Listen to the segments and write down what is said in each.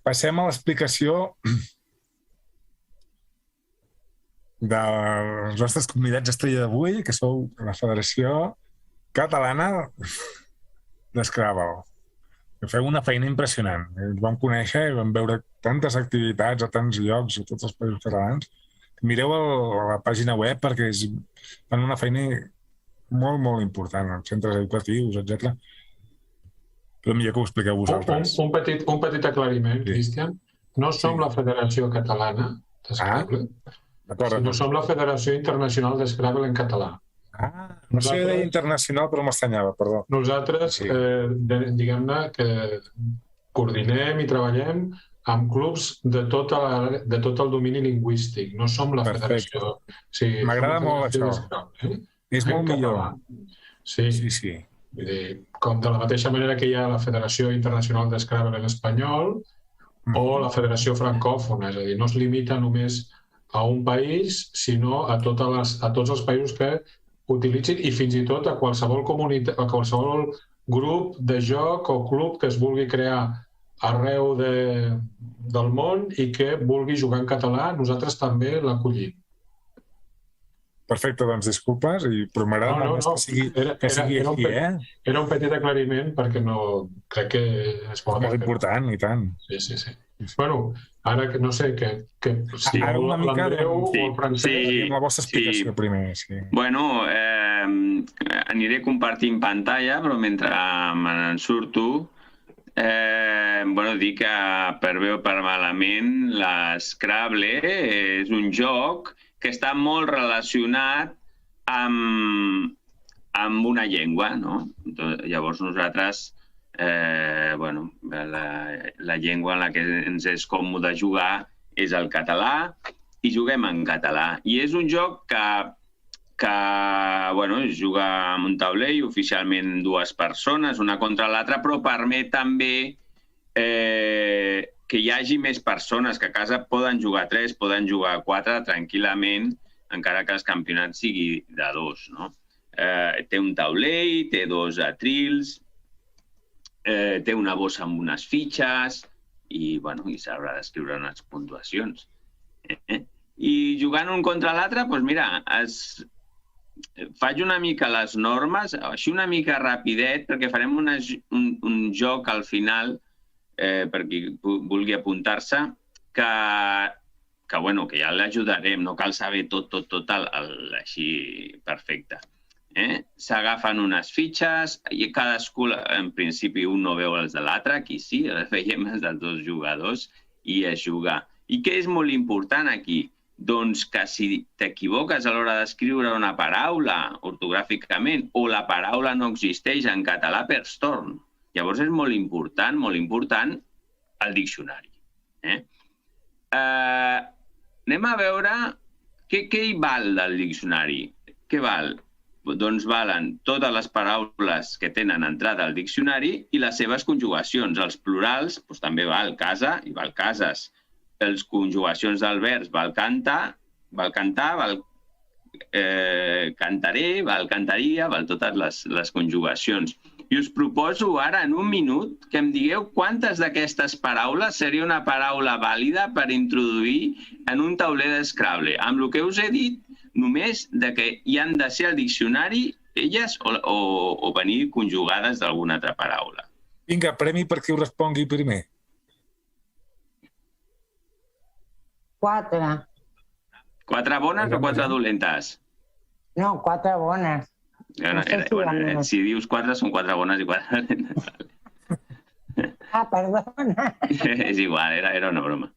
passem a l'explicació dels nostres convidats estrella d'avui, que sou la Federació Catalana d'Scrabble. Que feu una feina impressionant. Ens vam conèixer i vam veure tantes activitats a tants llocs, a tots els països catalans. Mireu la pàgina web perquè fan una feina molt, molt important en centres educatius, etc. Però millor que ho expliqueu vosaltres. Un petit aclariment, Cristian. No som la Federació Catalana d'Scrabble, sinó som la Federació Internacional d'Scrabble en català. No sé de internacional, però m'estranyava, perdó. Nosaltres, diguem-ne, que coordinem i treballem amb clubs de tot el domini lingüístic. No som la federació. M'agrada molt això. És molt millor. Sí. Com de la mateixa manera que hi ha la Federació Internacional d'Scrabble en espanyol o la Federació Francòfona, és a dir, no es limita només a un país, sinó a tots els països que utilitzin i fins i tot a qualsevol comunitat, a qualsevol grup de joc o club que es vulgui crear arreu del món i que vulgui jugar en català, nosaltres també l'acollim. Perfecte, doncs disculpes, però m'agrada molt més que sigui aquí, Era un petit aclariment perquè crec que és molt important, i tant. Sí. Bueno, ara que no sé, si l'Andreu o el Francesc... La vostra explicació primer. Bueno, aniré compartint pantalla, però mentre me'n surto, dir que per bé o per malament l'Scrabble és un joc que està molt relacionat amb una llengua, no? Llavors nosaltres, la llengua en la que ens és còmode jugar és el català i juguem en català. I és un joc que es juga amb un taulell, oficialment dues persones, una contra l'altra, però permet també que hi hagi més persones, que a casa poden jugar 3, poden jugar 4 tranquil·lament, encara que el campionat sigui de 2, no? Té un taulell, té 2 atrils, té una bossa amb unes fitxes i s'haurà d'escriure unes puntuacions. I jugant un contra l'altre, doncs mira, faig una mica les normes, així una mica rapidet, perquè farem un joc al final, per qui vulgui apuntar-se, que ja l'ajudarem, no cal saber tot així perfecte. S'agafen unes fitxes i cadascú, en principi, un no veu els de l'altre, aquí sí, veiem els dels dos jugadors i es juga. I què és molt important aquí? Doncs que si t'equivoques a l'hora d'escriure una paraula ortogràficament o la paraula no existeix en català perds torn. Llavors és molt important el diccionari. Anem a veure què hi val del diccionari. Què val? Doncs valen totes les paraules que tenen entrada al diccionari i les seves conjugacions. Els plurals també val casa i val cases. Les conjugacions del vers val cantar, val cantaré, val cantaria, val totes les conjugacions. I us proposo ara, en un minut, que em digueu quantes d'aquestes paraules seria una paraula vàlida per introduir en un tauler d'Scrabble. Amb el que us he dit, només que hi han de ser al diccionari elles o venir conjugades d'alguna altra paraula. Vinga, premi per qui ho respongui primer. 4. 4 bones o 4 dolentes? No, 4 bones. Si dius 4 són 4 bones i 4 dolentes. Perdona. És igual, era una broma.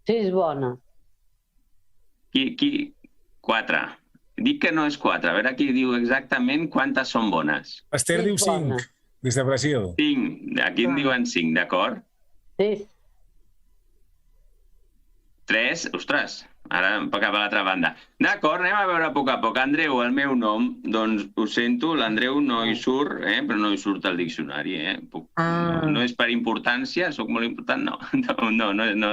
6 bones. 4. Dic que no és 4. A veure qui diu exactament quantes són bones. Esther diu 5, des de Brasil. 5. Aquí en diuen 5, d'acord? 6. 3, ostres, ara cap a l'altra banda. D'acord, anem a veure a poc. Andreu, el meu nom, doncs ho sento, l'Andreu no hi surt, però no hi surt al diccionari. No és per importància, soc molt important, no.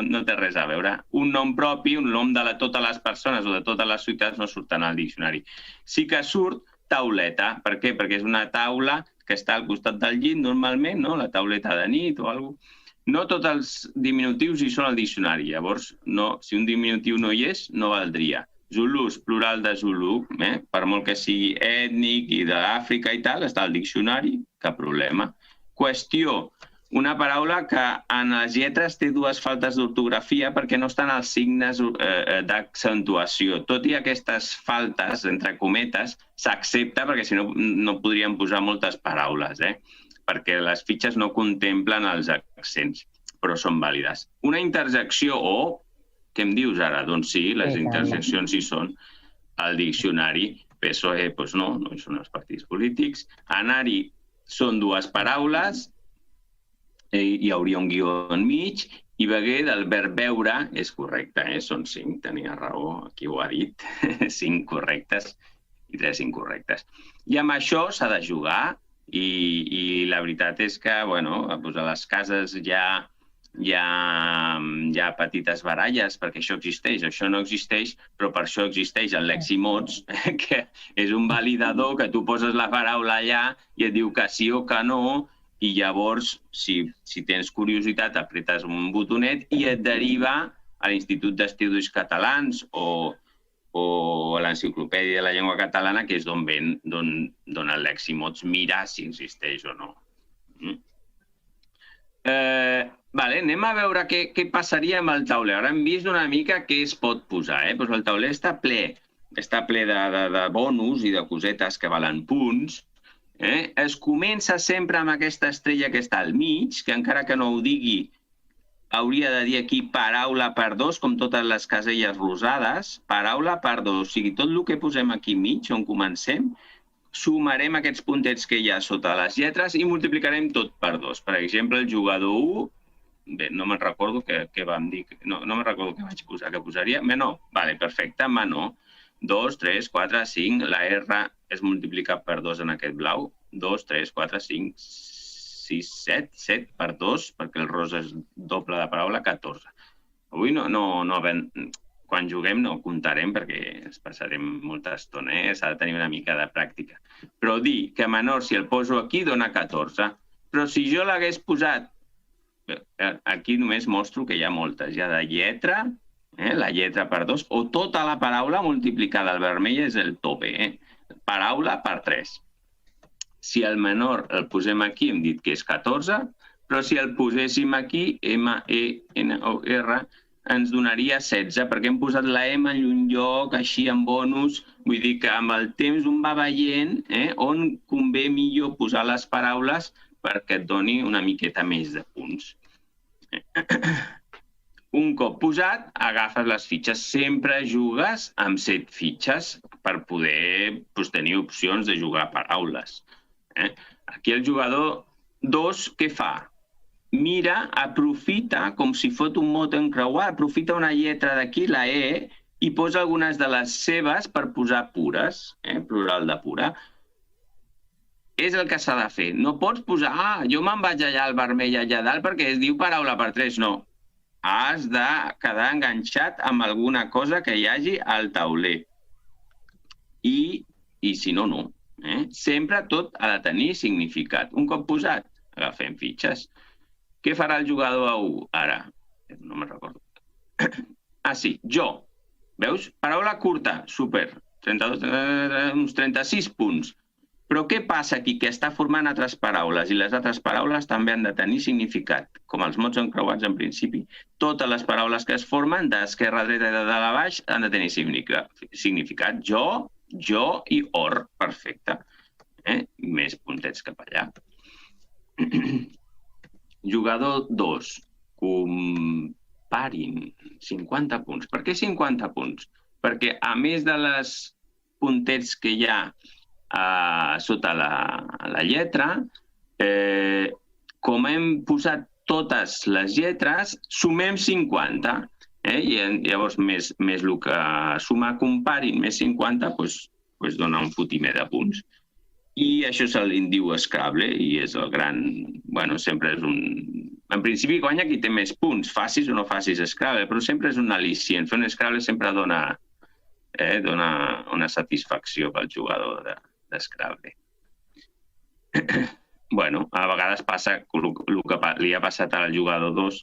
No té res a veure. Un nom propi, un nom de totes les persones o de totes les ciutats no surten al diccionari. Sí que surt tauleta. Per què? Perquè és una taula que està al costat del llit, normalment, la tauleta de nit o alguna cosa. no tots els diminutius hi són al diccionari. Llavors, si un diminutiu no hi és, no valdria. Zulus, plural de Zulu, per molt que sigui ètnic i d'Àfrica i tal, està al diccionari, cap problema. Qüestió, una paraula que en les lletres té dues faltes d'ortografia perquè no estan els signes d'accentuació. Tot i aquestes faltes, entre cometes, s'accepta perquè si no, no podríem posar moltes paraules, perquè les fitxes no contemplen els accents, però són vàlides. Una interjecció o... Què em dius ara? Doncs sí, les interjeccions hi són. Al diccionari, PSOE, doncs no hi són els partits polítics. Anar-hi són dues paraules, hi hauria un guió enmig, i beguer del verb beure és correcte, són 5, tenia raó, aquí ho ha dit, 5 correctes i 3 incorrectes. I amb això s'ha de jugar, i la veritat és que, bueno, a les cases hi ha petites baralles perquè això existeix, això no existeix, però per això existeix el Leximots, que és un validador que tu poses la paraula allà i et diu que sí o que no, i llavors, si tens curiositat, apretes un botonet i et deriva a l'Institut d'Estudis Catalans o a l'Enciclopèdia de la Llengua Catalana, que és d'on el Leximots mira si existeix o no. Anem a veure què passaria amb el tauler. Ara hem vist una mica què es pot posar. El tauler està ple de bonus i de cosetes que valen punts. Es comença sempre amb aquesta estrella que està al mig, que encara que no ho digui, hauria de dir aquí paraula per 2, com totes les caselles rosades. Paraula per 2. O sigui, tot el que posem aquí mig, on comencem, sumarem aquests puntets que hi ha sota les lletres i multiplicarem tot per 2. Per exemple, el jugador 1, bé, no me'n recordo què vam dir, no me'n recordo què vaig posar, què posaria. Bé, no, perfecte, no. 2, 3, 4, 5, la R és multiplicat per 2 en aquest blau. 2, 3, 4, 5, 6, 7, 7 per 2, perquè el rosa és doble de paraula, 14. Avui quan juguem no comptarem perquè ens passarem molta estona, s'ha de tenir una mica de pràctica. Però dir que menor, si el poso aquí, dona 14. Però si jo l'hagués posat, aquí només mostro que hi ha moltes, hi ha de lletra, la lletra per 2, o tota la paraula multiplicada, el vermell és el tope, paraula per 3. Si el menor el posem aquí, hem dit que és 14, però si el poséssim aquí, M-E-N-O-R, ens donaria 16, perquè hem posat la M en un lloc, així en bonus, vull dir que amb el temps un va veient on convé millor posar les paraules perquè et doni una miqueta més de punts. Un cop posat, agafes les fitxes. Sempre jugues amb 7 fitxes per poder tenir opcions de jugar paraules. Aquí el jugador 2, què fa? Mira, aprofita, com si fos un mot encreuat, aprofita una lletra d'aquí, la E, i posa algunes de les seves per posar pures, plural de pura. És el que s'ha de fer. No pots posar, jo me'n vaig allà al vermell allà dalt perquè es diu paraula per 3. No. Has de quedar enganxat amb alguna cosa que hi hagi al tauler. I si no, no. Sempre tot ha de tenir significat. Un cop posat, agafem fitxes. Què farà el jugador a 1 ara? No me'n recordo. Sí, jo. Veus? Paraula curta, super. Uns 36 punts. Però què passa aquí? Que està formant altres paraules i les altres paraules també han de tenir significat. Com els mots encreuats en principi, totes les paraules que es formen d'esquerra a dreta i de dalt a baix han de tenir significat. Jo i or. Perfecte. Més puntets cap allà. Jugador 2. Comparin. 50 punts. Per què 50 punts? Perquè a més de les puntets que hi ha sota la lletra, com hem posat totes les lletres, sumem 50. I llavors, més el que suma comparin, més 50, doncs dona un fotimer de punts. I això se li diu Scrabble i és el gran... Bueno, sempre és un... En principi guanya qui té més punts, facis o no facis Scrabble, però sempre és un al·licient. Fer un Scrabble sempre dona una satisfacció pel jugador de Scrabble. bueno, a vegades passa el que li ha passat al jugador 2,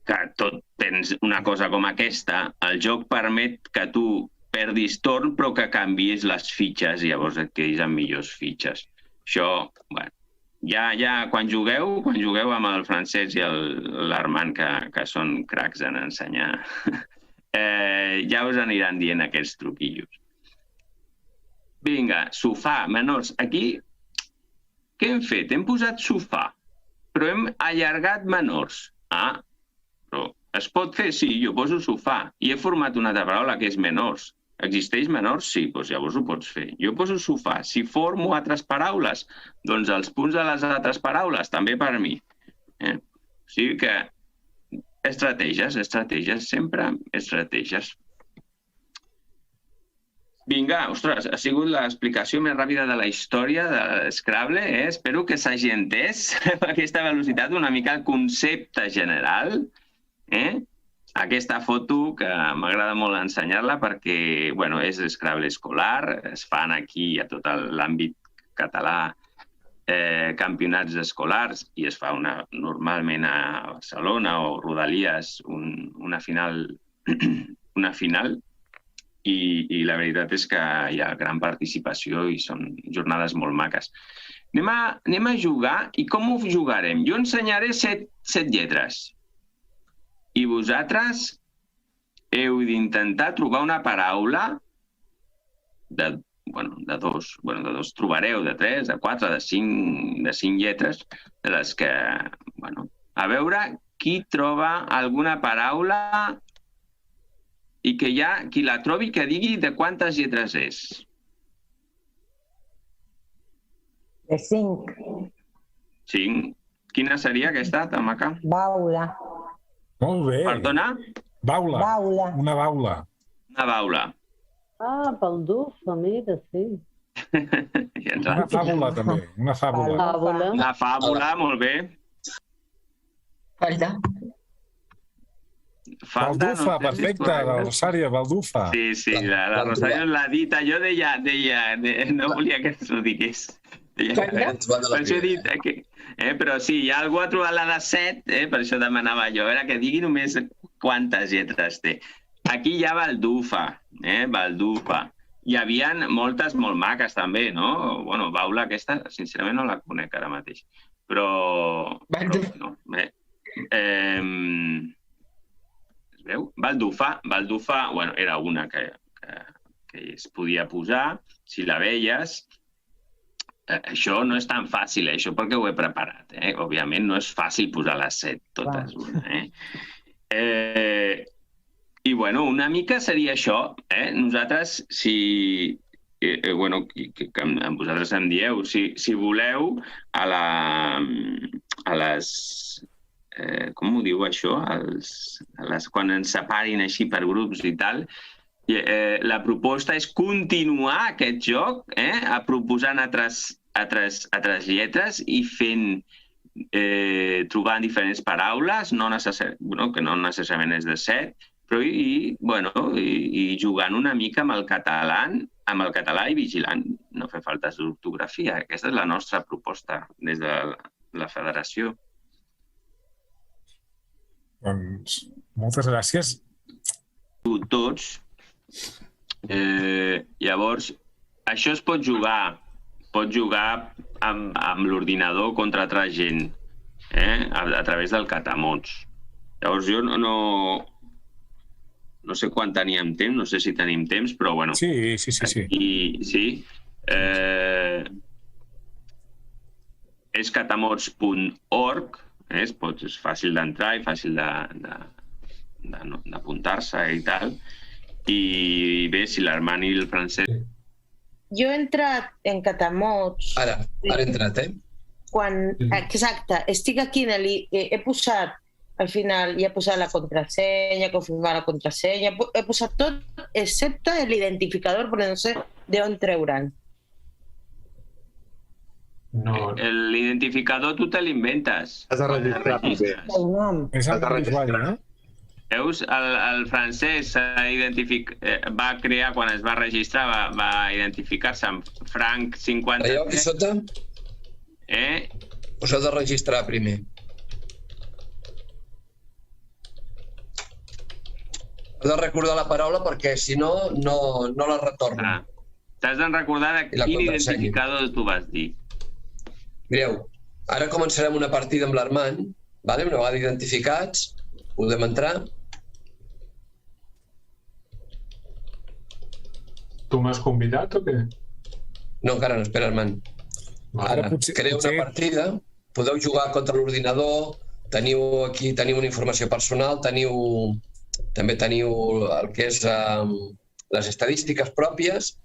que tot tens una cosa com aquesta, el joc permet que tu perdis torn però que canviïs les fitxes i llavors et quedis amb millors fitxes. Això, bueno, ja quan jugueu amb el Francesc i l'Armand, que són cracs en ensenyar, ja us aniran dient aquests truquillos. Vinga, sofà, menors. Aquí, què hem fet? Hem posat sofà, però hem allargat menors. Però es pot fer? Sí, jo poso sofà. I he format una altra paraula que és menors. Existeix menors? Sí, doncs llavors ho pots fer. Jo poso sofà. Si formo altres paraules, doncs els punts de les altres paraules també per mi. O sigui que estratègies, sempre estratègies. Vinga, ostres, ha sigut l'explicació més ràpida de la història de Scrabble. Espero que s'hagi entès a aquesta velocitat una mica el concepte general. Aquesta foto que m'agrada molt ensenyar-la perquè és Scrabble escolar, es fan aquí a tot l'àmbit català campionats escolars i es fa normalment a Barcelona o Rodalies una final i la veritat és que hi ha gran participació i són jornades molt maques. Anem a jugar i com ho jugarem? Jo ensenyaré 7 lletres i vosaltres heu d'intentar trobar una paraula de 2 trobareu, de 3, de 4, de 5 lletres, de les que, a veure qui troba alguna paraula i que qui la trobi que digui de quantes lletres és. De 5. 5. Quina seria aquesta, Tamaca? Baula. Molt bé. Perdona? Baula. Una baula. Una baula. Baldufa, mira, sí. Una fàbula, també. Una fàbula. Una fàbula, molt bé. Falta. Baldufa, perfecte, la Rosària, baldufa. Sí, la Rosària l'ha dit, jo deia, no volia que ens ho digués. Per això he dit, però sí, algú ha trobat la de 7, per això demanava jo, que digui només quantes lletres té. Aquí hi ha baldufa, baldufa. Hi havia moltes molt maques també, no? Baula aquesta, sincerament no la conec ara mateix, però... Es veu? Baldufa, era una que es podia posar, si la veies. Això no és tan fàcil, això perquè ho he preparat. Òbviament no és fàcil posar les 7 totes una. I una mica seria això. Nosaltres, si... vosaltres em dieu, si voleu a les... com ho diu això? Quan ens separin així per grups i tal, la proposta és continuar aquest joc, proposant altres lletres i trobant diferents paraules, que no necessàriament és de 7, però i jugant una mica amb el català i vigilant, no fer faltes d'ortografia. Aquesta és la nostra proposta des de la federació. Doncs moltes gràcies. Tots. Llavors, això es pot jugar amb l'ordinador contra altra gent, a través del catamots. Llavors jo no sé quan teníem temps, no sé si tenim temps, però bueno. Sí. És catamots.org, és fàcil d'entrar i fàcil d'apuntar-se i tal. I bé, si l'Armand i el Francesc... Jo he entrat en Catamots... Ara he entrat, Exacte, estic aquí, he posat, al final, ja he posat la contrasenya, confirmar la contrasenya, he posat tot, excepte l'identificador, però no sé d'on treuran. L'identificador tu te l'inventes. Has de registrar primer. És el nom d'usuari, no? Veus, el Francesc va crear, quan es va registrar, va identificar-se amb Frank 50... Allò aquí sota? Us heu de registrar primer. Heu de recordar la paraula perquè, si no, no la retorno. T'has de recordar quin identificador tu vas dir. Mireu, ara començarem una partida amb l'Armand, una vegada identificats, podem entrar. Tu m'has convidat o què? No, encara no, espera, Armand. Ara, creu una partida, podeu jugar contra l'ordinador, teniu una informació personal, també teniu el que és les estadístiques pròpies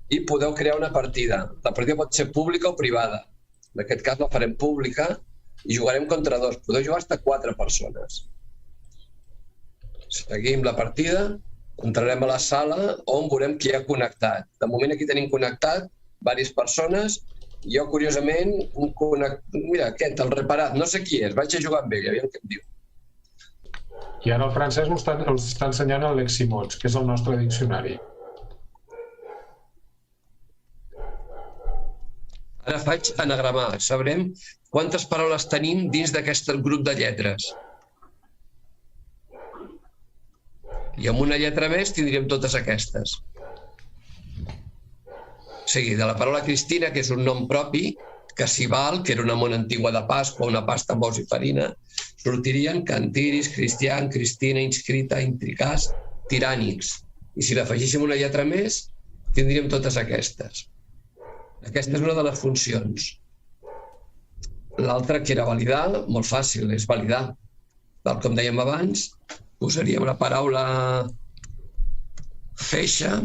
i podeu crear una partida. La partida pot ser pública o privada. En aquest cas la farem pública i jugarem contra 2. Podeu jugar fins a 4 persones. Seguim la partida, entrarem a la sala on veurem qui ha connectat. De moment aquí tenim connectat diverses persones. Jo, curiosament, mira, aquest, el reparat, no sé qui és, vaig a jugar amb ell, aviam què em diu. I ara el Francesc us està ensenyant el Leximots, que és el nostre diccionari. Ara faig anagramar. Sabrem quantes paraules tenim dins d'aquest grup de lletres. I amb una lletra més tindríem totes aquestes. O sigui, de la paraula Cristina, que és un nom propi, que s'hi val, que era una mona antigua de Pasqua, una pasta amb ous i farina, sortirien cantiris, cristian, cristina, inscrita, intricàs, tirànics. I si l'afegíssim una lletra més, tindríem totes aquestes. Aquesta és una de les funcions. L'altra, que era validar, molt fàcil, és validar. Tal com dèiem abans, posaríem la paraula feixa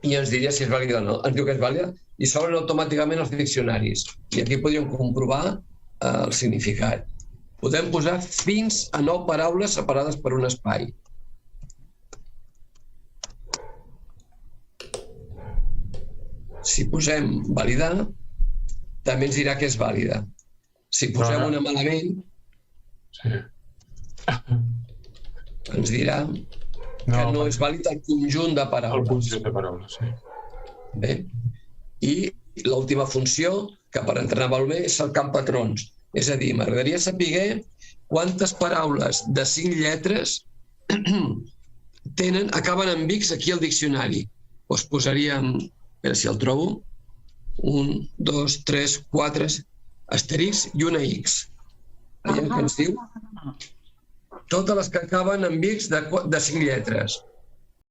i ens diria si és vàlida o no. Ens diu que és vàlida i s'obren automàticament els diccionaris. I aquí podríem comprovar el significat. Podem posar fins a 9 paraules separades per un espai. Si posem validar, també ens dirà que és vàlida. Si posem una malament, ens dirà que no és vàlid el conjunt de paraules. El conjunt de paraules, sí. Bé. I l'última funció, que per entrenar molt bé, és el camp patrons. És a dir, m'agradaria saber quantes paraules de 5 lletres acaben amb X aquí al diccionari. Doncs posaríem, a veure si el trobo, 1, 2, 3, 4, asterisc i una X. Veiem què ens diu? Totes les que acaben amb X de 5 lletres.